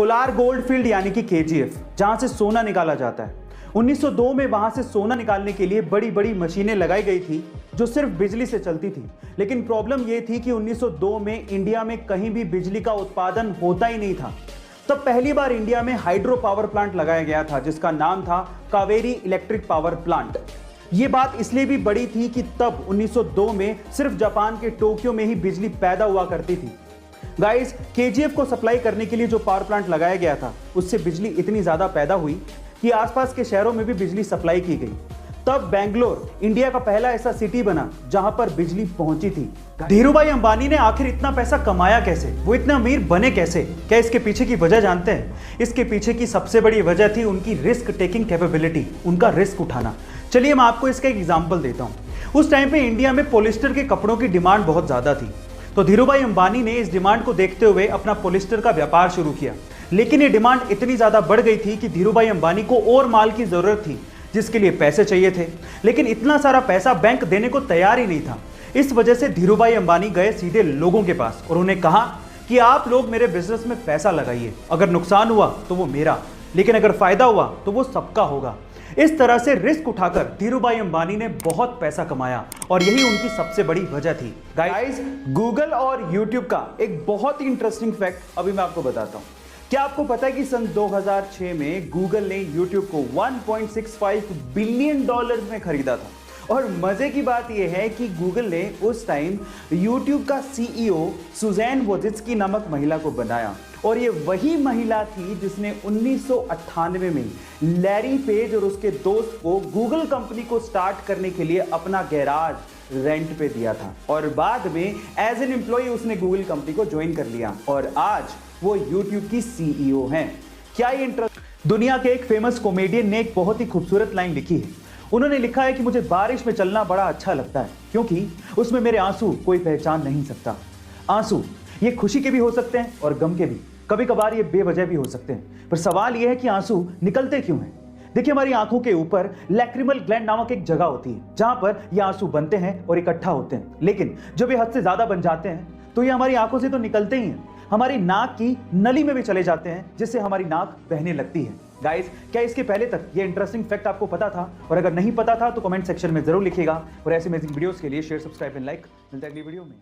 Kolar gold field यानी कि KGF, जहां से सोना निकाला जाता है। 1902 में वहां से सोना निकालने के लिए बड़ी बड़ी मशीनें लगाई गई थी जो सिर्फ बिजली से चलती थी। लेकिन प्रॉब्लम यह थी कि 1902 में इंडिया में कहीं भी बिजली का उत्पादन होता ही नहीं था। तब पहली बार इंडिया में हाइड्रो पावर प्लांट लगाया गया था जिसका नाम था कावेरी इलेक्ट्रिक पावर प्लांट। यह बात इसलिए भी बड़ी थी कि तब 1902 में सिर्फ जापान के टोक्यो में ही बिजली पैदा हुआ करती थी। गाइस, केजीएफ को सप्लाई करने के लिए जो पावर प्लांट लगाया गया था उससे बिजली इतनी ज्यादा पैदा हुई कि आसपास के शहरों में भी बिजली सप्लाई की गई। तब बेंगलोर इंडिया का पहला ऐसा सिटी बना जहां पर बिजली पहुंची थी। धीरूभाई अंबानी ने आखिर इतना पैसा कमाया कैसे, वो इतने अमीर बने कैसे? क्या इसके पीछे की वजह जानते हैं? इसके पीछे की सबसे बड़ी वजह थी उनकी रिस्क टेकिंग कैपेबिलिटी, उनका रिस्क उठाना। चलिए मैं आपको इसका एक एग्जाम्पल देता हूं। उस टाइम पे इंडिया में पॉलिस्टर के कपड़ों की डिमांड बहुत ज्यादा थी, तो धीरूभाई अंबानी ने इस डिमांड को देखते हुए अपना पॉलिस्टर का व्यापार शुरू किया। लेकिन ये डिमांड इतनी ज्यादा बढ़ गई थी कि धीरूभाई अंबानी को और माल की जरूरत थी जिसके लिए पैसे चाहिए थे, लेकिन इतना सारा पैसा बैंक देने को तैयार ही नहीं था। इस वजह से धीरूभाई अंबानी गए सीधे लोगों के पास और उन्हें कहा कि आप लोग मेरे बिजनेस में पैसा लगाइए, अगर नुकसान हुआ तो वो मेरा, लेकिन अगर फायदा हुआ तो वो सबका होगा। इस तरह से रिस्क उठाकर धीरूभाई अंबानी ने बहुत पैसा कमाया और यही उनकी सबसे बड़ी वजह थी। गाइस, गूगल और यूट्यूब का एक बहुत ही इंटरेस्टिंग फैक्ट अभी मैं आपको बताता हूं। क्या आपको पता है कि सन 2006 में गूगल ने यूट्यूब को 1.65 बिलियन डॉलर में खरीदा था? और मजे की बात यह है कि गूगल ने उस टाइम यूट्यूब का सीईओ सुजैन वोजित्स्की नामक महिला को बनाया, और ये वही महिला थी जिसने 1998 में लैरी पेज और उसके दोस्त को गूगल कंपनी को स्टार्ट करने के लिए अपना गैराज रेंट पे दिया था, और बाद में एज एन एम्प्लॉय उसने गूगल कंपनी को ज्वाइन कर लिया और आज वो यूट्यूब की सीईओ हैं। क्या ये इंटरेस्ट? दुनिया के एक फेमस कॉमेडियन ने एक बहुत ही खूबसूरत लाइन लिखी है। उन्होंने लिखा है कि मुझे बारिश में चलना बड़ा अच्छा लगता है क्योंकि उसमें मेरे आंसू कोई पहचान नहीं सकता। आंसू ये खुशी के भी हो सकते हैं और गम के भी, कभी कभार ये बेवजह भी हो सकते हैं, पर सवाल ये है कि आंसू निकलते क्यों हैं? देखिए, हमारी आंखों के ऊपर लैक्रिमल ग्लैंड नामक एक जगह होती है जहां पर ये आंसू बनते हैं और इकट्ठा होते हैं, लेकिन जब ये हद से ज्यादा बन जाते हैं तो ये हमारी आंखों से तो निकलते ही हैं, हमारी नाक की नली में भी चले जाते हैं जिससे हमारी नाक बहने लगती है। गाइस, क्या इसके पहले तक ये इंटरेस्टिंग फैक्ट आपको पता था? और अगर नहीं पता था तो कमेंट सेक्शन में जरूर लिखिएगा, और ऐसे अमेजिंग वीडियोस के लिए शेयर, सब्सक्राइब एंड लाइक। मिलता है अगली वीडियो में।